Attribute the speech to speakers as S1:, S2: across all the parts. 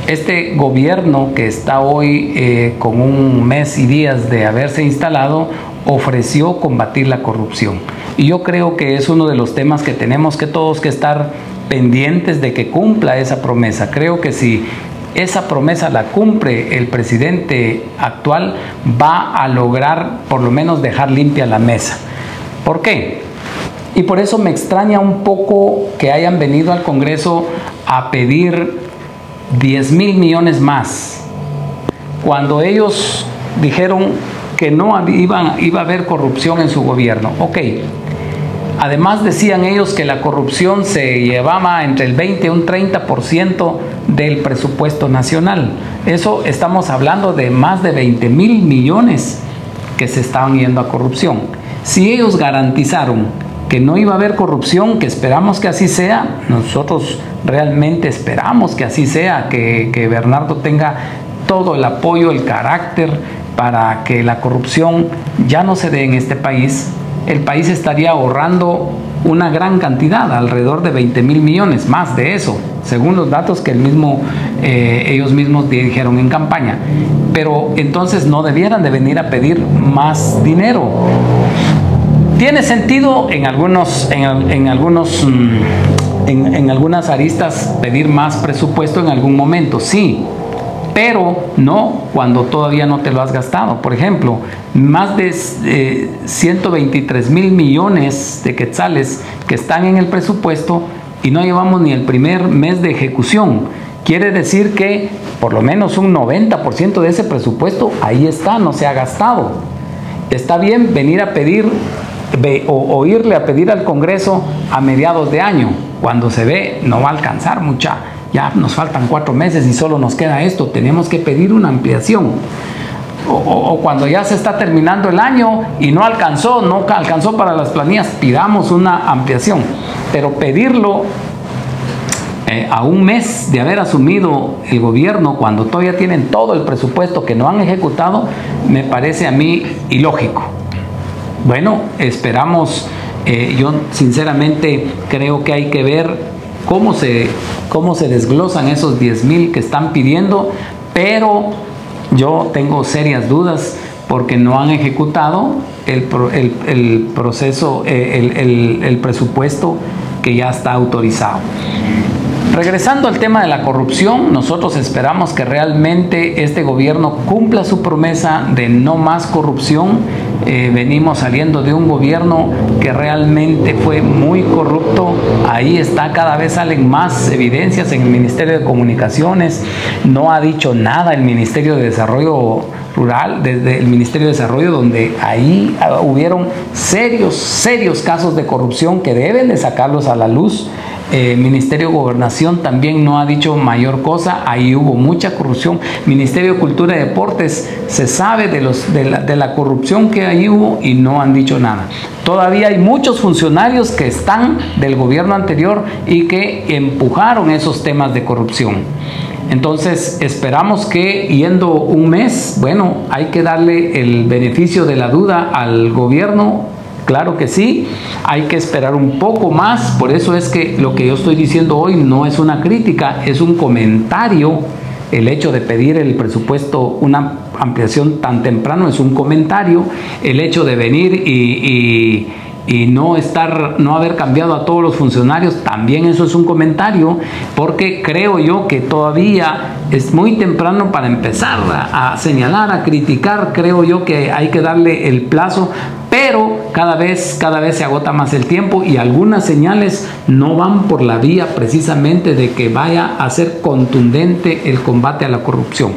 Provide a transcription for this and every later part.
S1: este gobierno que está hoy con un mes y días de haberse instalado, ofreció combatir la corrupción. Y yo creo que es uno de los temas que tenemos que todos que estar pendientes de que cumpla esa promesa. Creo que si esa promesa la cumple el presidente actual, va a lograr por lo menos dejar limpia la mesa. ¿Por qué? Y por eso me extraña un poco que hayan venido al Congreso a pedir 10,000 millones más, cuando ellos dijeron que no iba a haber corrupción en su gobierno. Ok, además decían ellos que la corrupción se llevaba entre el 20 y un 30% del presupuesto nacional. Eso estamos hablando de más de 20,000 millones que se estaban yendo a corrupción. Si ellos garantizaron que no iba a haber corrupción, que esperamos que así sea, nosotros realmente esperamos que así sea, que Bernardo tenga todo el apoyo, el carácter para que la corrupción ya no se dé en este país. El país estaría ahorrando una gran cantidad, alrededor de 20,000 millones, más de eso, según los datos que ellos mismos dijeron en campaña. Pero entonces no debieran de venir a pedir más dinero. Tiene sentido en algunas aristas pedir más presupuesto en algún momento, sí, pero no cuando todavía no te lo has gastado. Por ejemplo, más de 123,000 millones de quetzales que están en el presupuesto y no llevamos ni el primer mes de ejecución. Quiere decir que por lo menos un 90% de ese presupuesto ahí está, no se ha gastado. Está bien venir a pedir o irle a pedir al Congreso a mediados de año, cuando se ve no va a alcanzar mucha. Ya nos faltan 4 meses y solo nos queda esto, tenemos que pedir una ampliación. O cuando ya se está terminando el año y no alcanzó para las planillas, pidamos una ampliación. Pero pedirlo a un mes de haber asumido el gobierno, cuando todavía tienen todo el presupuesto que no han ejecutado, me parece a mí ilógico. Bueno, esperamos, yo sinceramente creo que hay que ver cómo se desglosan esos 10,000 que están pidiendo, pero yo tengo serias dudas porque no han ejecutado el presupuesto que ya está autorizado. Regresando al tema de la corrupción, nosotros esperamos que realmente este gobierno cumpla su promesa de no más corrupción. Venimos saliendo de un gobierno que realmente fue muy corrupto. Ahí está, cada vez salen más evidencias en el Ministerio de Comunicaciones. No ha dicho nada el Ministerio de Desarrollo Rural, desde el Ministerio de Desarrollo, donde ahí hubieron serios casos de corrupción que deben de sacarlos a la luz. Ministerio de Gobernación también no ha dicho mayor cosa, ahí hubo mucha corrupción. Ministerio de Cultura y Deportes, se sabe de la corrupción que ahí hubo y no han dicho nada. Todavía hay muchos funcionarios que están del gobierno anterior y que empujaron esos temas de corrupción. Entonces esperamos que yendo un mes, bueno, hay que darle el beneficio de la duda al gobierno. Claro que sí, hay que esperar un poco más. Por eso es que lo que yo estoy diciendo hoy no es una crítica, es un comentario. El hecho de pedir el presupuesto, una ampliación tan temprano, es un comentario. El hecho de venir y no haber cambiado a todos los funcionarios, también eso es un comentario, porque creo yo que todavía es muy temprano para empezar a señalar, a criticar. Creo yo que hay que darle el plazo, pero cada vez se agota más el tiempo y algunas señales no van por la vía precisamente de que vaya a ser contundente el combate a la corrupción.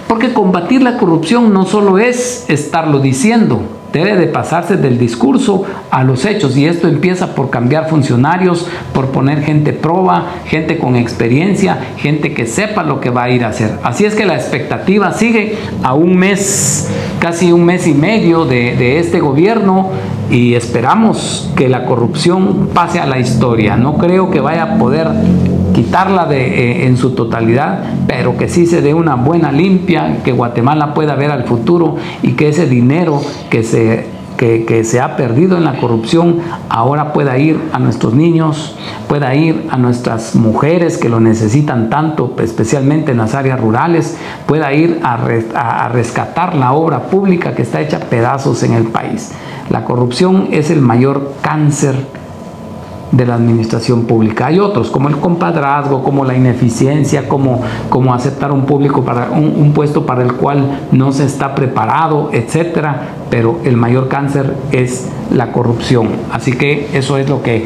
S1: Porque combatir la corrupción no solo es estarlo diciendo, debe de pasarse del discurso a los hechos, y esto empieza por cambiar funcionarios, por poner gente proba, gente con experiencia, gente que sepa lo que va a ir a hacer. Así es que la expectativa sigue a un mes, casi un mes y medio de este gobierno, y esperamos que la corrupción pase a la historia. No creo que vaya a poder quitarla en su totalidad, pero que sí se dé una buena limpia, que Guatemala pueda ver al futuro y que ese dinero que que se ha perdido en la corrupción ahora pueda ir a nuestros niños, pueda ir a nuestras mujeres que lo necesitan tanto, especialmente en las áreas rurales, pueda ir a rescatar la obra pública que está hecha pedazos en el país. La corrupción es el mayor cáncer de la administración pública. Hay otros, como el compadrazgo, como la ineficiencia, como aceptar un puesto para el cual no se está preparado, etcétera, pero el mayor cáncer es la corrupción. Así que eso es lo que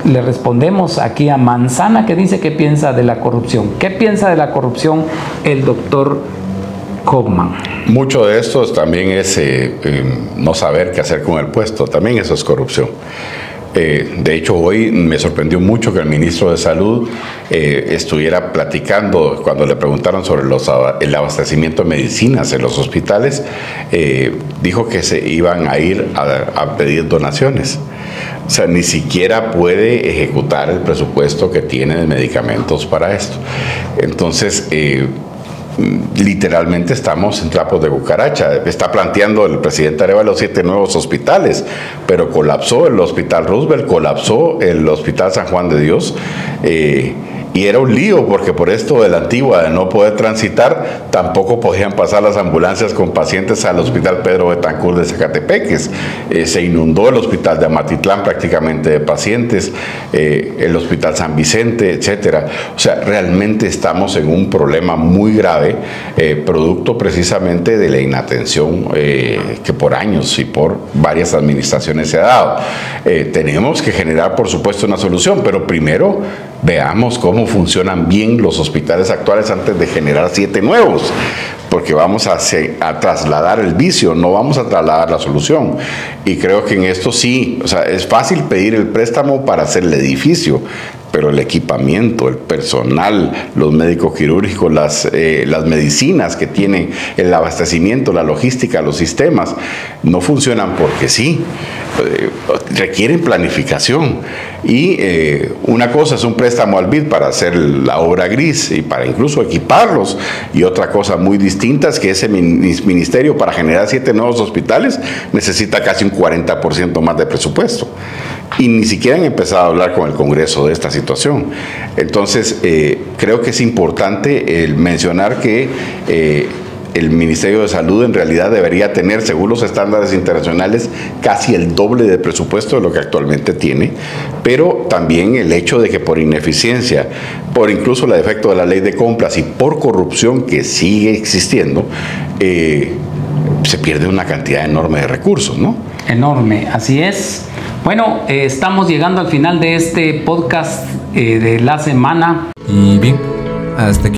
S1: le respondemos aquí a Manzana, que dice qué piensa de la corrupción. ¿Qué piensa de la corrupción el doctor Kaufman?
S2: Mucho de esto también es no saber qué hacer con el puesto, también eso es corrupción. De hecho, hoy me sorprendió mucho que el ministro de Salud estuviera platicando, cuando le preguntaron sobre el abastecimiento de medicinas en los hospitales, dijo que se iban a ir a pedir donaciones. O sea, ni siquiera puede ejecutar el presupuesto que tiene de medicamentos para esto. Entonces, literalmente estamos en trapos de cucaracha. Está planteando el presidente Arévalo 7 nuevos hospitales, pero colapsó el Hospital Roosevelt, colapsó el Hospital San Juan de Dios, y era un lío porque por esto de la Antigua, de no poder transitar, tampoco podían pasar las ambulancias con pacientes al Hospital Pedro Betancur de Zacatepeques. Se inundó el Hospital de Amatitlán prácticamente de pacientes, el Hospital San Vicente, etcétera. O sea, realmente estamos en un problema muy grave, producto precisamente de la inatención que por años y por varias administraciones se ha dado. Tenemos que generar, por supuesto, una solución, pero primero veamos cómo funcionan bien los hospitales actuales antes de generar 7 nuevos, porque vamos a trasladar el vicio, no vamos a trasladar la solución. Y creo que en esto sí, o sea, es fácil pedir el préstamo para hacer el edificio, pero el equipamiento, el personal, los médicos quirúrgicos, las medicinas que tienen, el abastecimiento, la logística, los sistemas, no funcionan porque sí, requieren planificación. Y una cosa es un préstamo al BID para hacer la obra gris y para incluso equiparlos, y otra cosa muy distinta es que ese ministerio, para generar 7 nuevos hospitales, necesita casi un 40% más de presupuesto. Y ni siquiera han empezado a hablar con el Congreso de esta situación. Entonces, creo que es importante mencionar que el Ministerio de Salud en realidad debería tener, según los estándares internacionales, casi el doble de presupuesto de lo que actualmente tiene, pero también el hecho de que por ineficiencia, por incluso el defecto de la ley de compras y por corrupción que sigue existiendo, se pierde una cantidad enorme de recursos, ¿no?
S1: Enorme, así es. Bueno, estamos llegando al final de este podcast de la semana.
S3: Y bien, hasta aquí.